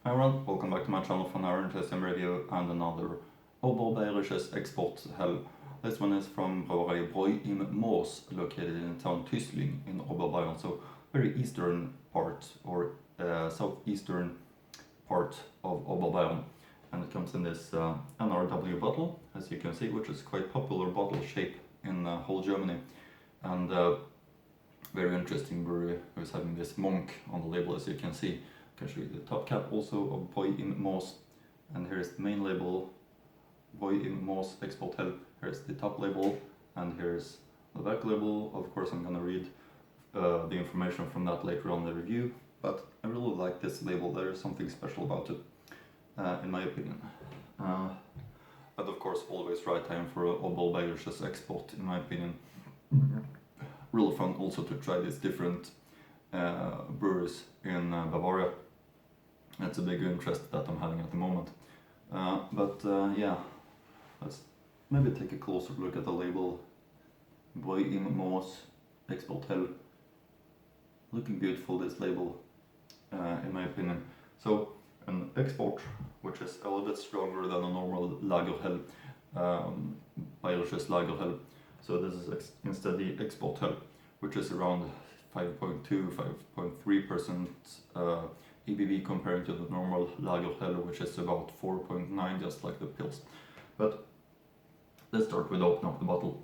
Hi everyone, welcome back to my channel for another interesting review and another Oberbayerisches Exporthell. This one is from Brauerei Bräu in Moos, located in the town Tüßling in Oberbayern, so very eastern part or southeastern part of Oberbayern. And it comes in this NRW bottle, as you can see, which is quite popular bottle shape in whole Germany. And very interesting brewery who's having this monk on the label, as you can see. I can show you the top cap also of Bräu in Moos, and here's the main label, Bräu in Moos Exporthell. Here's the top label, and here's the back label. Of course, I'm gonna read the information from that later on in the review, but I really like this label. There is something special about it, in my opinion. But of course, always right time for Oberbayerisches Export, in my opinion. Really fun also to try these different breweries in Bavaria. It's a big interest that I'm having at the moment. Yeah, let's maybe take a closer look at the label. Bräu in Moos Exporthell. Looking beautiful, this label, in my opinion. So an export, which is a little bit stronger than a normal Lagerhell, Bayerisches Lagerhell. So this is instead the Exporthell, which is around 5.2-5.3% ABV comparing to the normal Lagerhell, which is about 4.9, just like the pills. But let's start with opening up the bottle,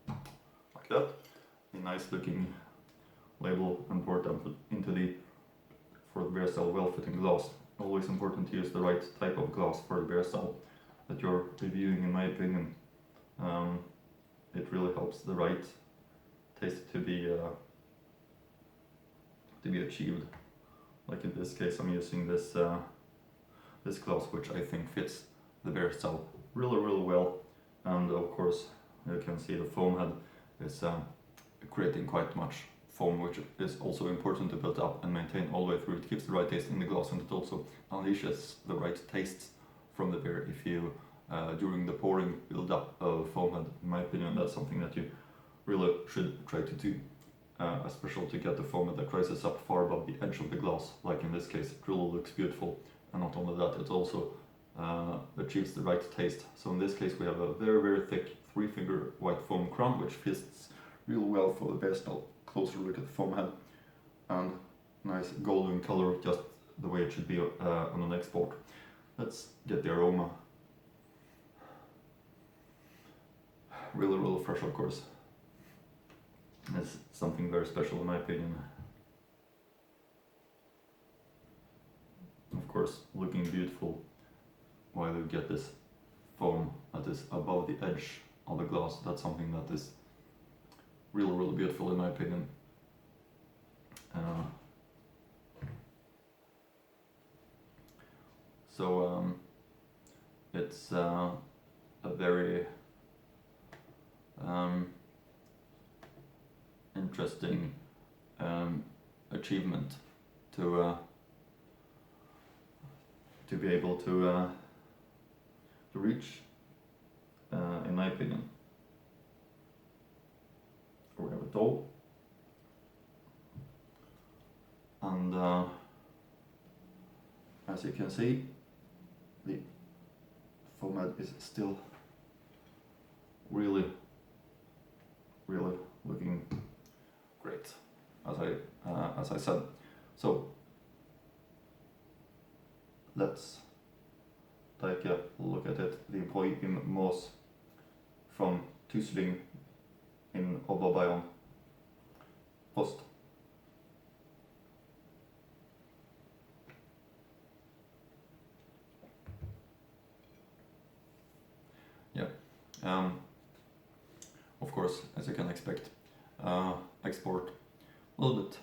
like that. A nice looking label, and pour it into the, for the beer cell, well-fitting glass. Always important to use the right type of glass for the beer cell that you're reviewing, in my opinion. It really helps the right taste to be achieved. Like in this case, I'm using this this glass, which I think fits the beer cell really well. And of course, you can see the foam head is creating quite much foam, which is also important to build up and maintain all the way through. It keeps the right taste in the glass, and it also unleashes the right tastes from the beer if you during the pouring build up a foam head. In my opinion, that's something that you really should try to do, especially to get the foam that rises up far above the edge of the glass. Like in this case, it really looks beautiful, and not only that, it also achieves the right taste. So in this case, we have a very thick 3-finger white foam crown, which fits really well for the beer style. Closer look at the foam head, and nice golden color, just the way it should be on an export. Let's get the aroma. Really fresh, of course. It's something very special in my opinion. Of course, looking beautiful while you get this foam that is above the edge of the glass. That's something that is really beautiful in my opinion. It's a very interesting achievement to be able to reach, in my opinion. We have it all, and as you can see, the foam head is still really looking great, as I said. So let's take a look at it. The Bräu in Moos from Tüßling in Oberbayern. Prost. Yeah. Of course, as you can expect, export a little bit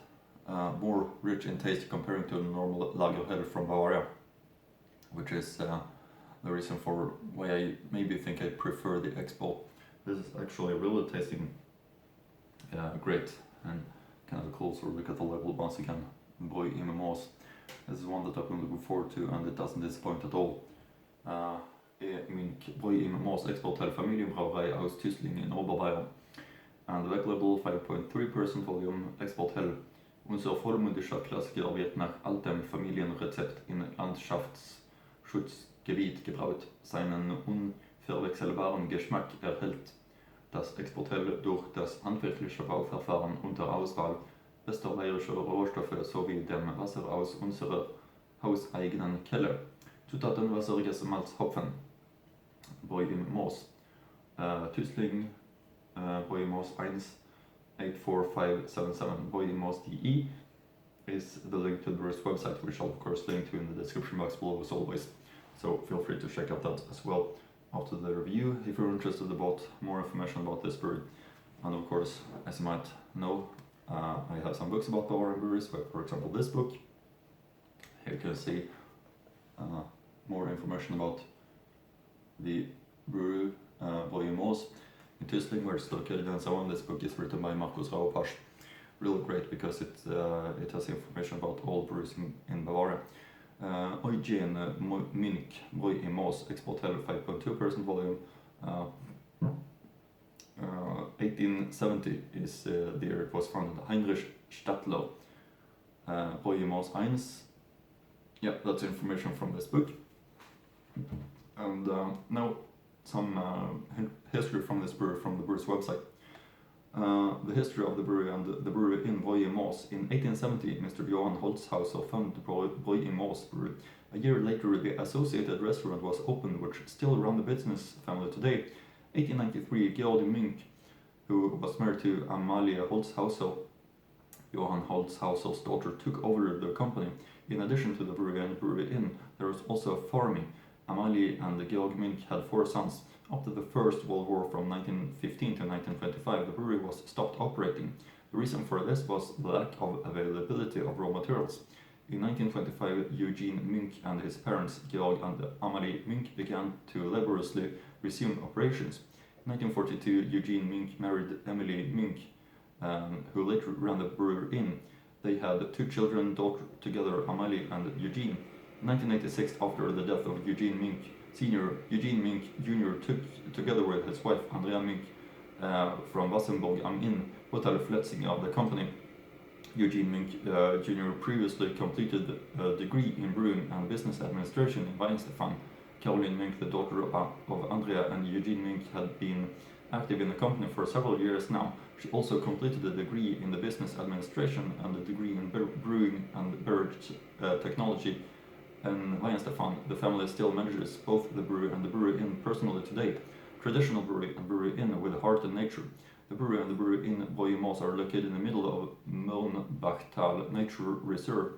more rich in taste comparing to the normal Lagerhell from Bavaria, which is the reason for why I maybe think I prefer the export. This is actually really tasting great, and kind of a closer look at the label once again. Bräu in Moos. This is one that I've been looking forward to, and it doesn't disappoint at all. Bräu in Moos Exporthell Familienbrauerei aus Tüßling in Oberbayern. And the back label 5.3% volume Exporthell. Unser vollmundischer Klassiker wird nach altem Familienrezept in Landschaftsschutzgebiet gebraut. Seinen unverwechselbaren Geschmack erhält das Exporthell durch das handwerkliche Bauverfahren unter Auswahl bester bayerischer Rohstoffe sowie dem Wasser aus unserer hauseigenen Quelle. Zutaten: wasserriges Malz, Hopfen. Bräu im Moos. Tüßling, Bräu im Moos 184577. Bräu im Moos.de is the link to the Brau's website, which I'll of course link to in the description box below as always. So feel free to check out that as well after the review if you're interested about more information about this brewery. And of course, as you might know, I have some books about Bavarian breweries, like for example this book. Here you can see more information about the brewery, Bräu im Moos in Tüßling, where it's located and so on. This book is written by Markus Raupasch. Really great because it has information about all breweries in Bavaria. Eugen Münch, Bräu im Moos, Exporthell 5.2% volume. 1870 is the year it was founded. Heinrich Stadler, Bräu im Moos 1. Yeah, that's information from this book. And now some history from this brewery from the brewer's website. The history of the brewery and the brewery in Bräu im Moos. In 1870, Mr. Johann Holzhauser founded Bräu im Moos brewery. A year later, the associated restaurant was opened, which still run the business family today. 1893, Georg Münch, who was married to Amalie Holzhauser, Johann Holzhauser's daughter, took over the company. In addition to the brewery and brewery inn, there was also a farming. Amalie and Georg Münch had 4 sons. After the First World War from 1915 to 1925, the brewery was stopped operating. The reason for this was the lack of availability of raw materials. In 1925, Eugene Münch and his parents, Georg and Amalie Münch, began to laboriously resume operations. In 1942, Eugene Münch married Emily Münch, who later ran the brewery inn. They had 2 children, daughter together, Amalie and Eugene. In 1986, after the death of Eugene Münch Sr., Eugene Münch Jr. took, together with his wife Andrea Münch, from Wassenburg am Inn, Hotel Fletzing of the company. Eugene Münch Jr. previously completed a degree in brewing and business administration in Weihenstephan. Caroline Münch, the daughter of Andrea and Eugene Münch, had been active in the company for several years now. She also completed a degree in the business administration and a degree in brewing and beverage technology in Weihenstephan. The family still manages both the brewery and the brewery inn personally today. Traditional brewery and brewery inn with heart and nature. The brewery and the brewery inn Bräu im Moos are located in the middle of Mölnbachtal Nature Reserve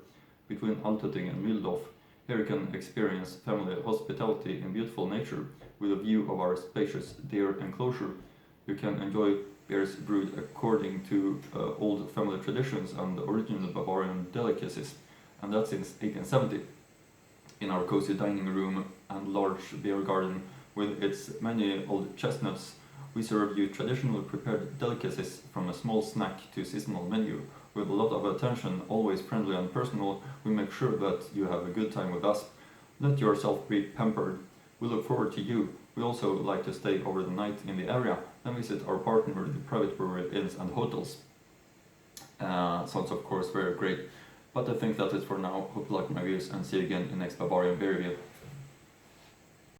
between Altötting and Mühldorf. Here you can experience family hospitality in beautiful nature with a view of our spacious deer enclosure. You can enjoy beers brewed according to old family traditions and original Bavarian delicacies, and that since 1870. In our cozy dining room and large beer garden with its many old chestnuts, we serve you traditionally prepared delicacies from a small snack to seasonal menu. With a lot of attention, always friendly and personal, we make sure that you have a good time with us. Let yourself be pampered. We look forward to you. We also like to stay over the night in the area and visit our partner, the private brewery inns and hotels. Sounds of course very great. But I think that is for now. Hope you like my views and see you again in next Bavarian beer review.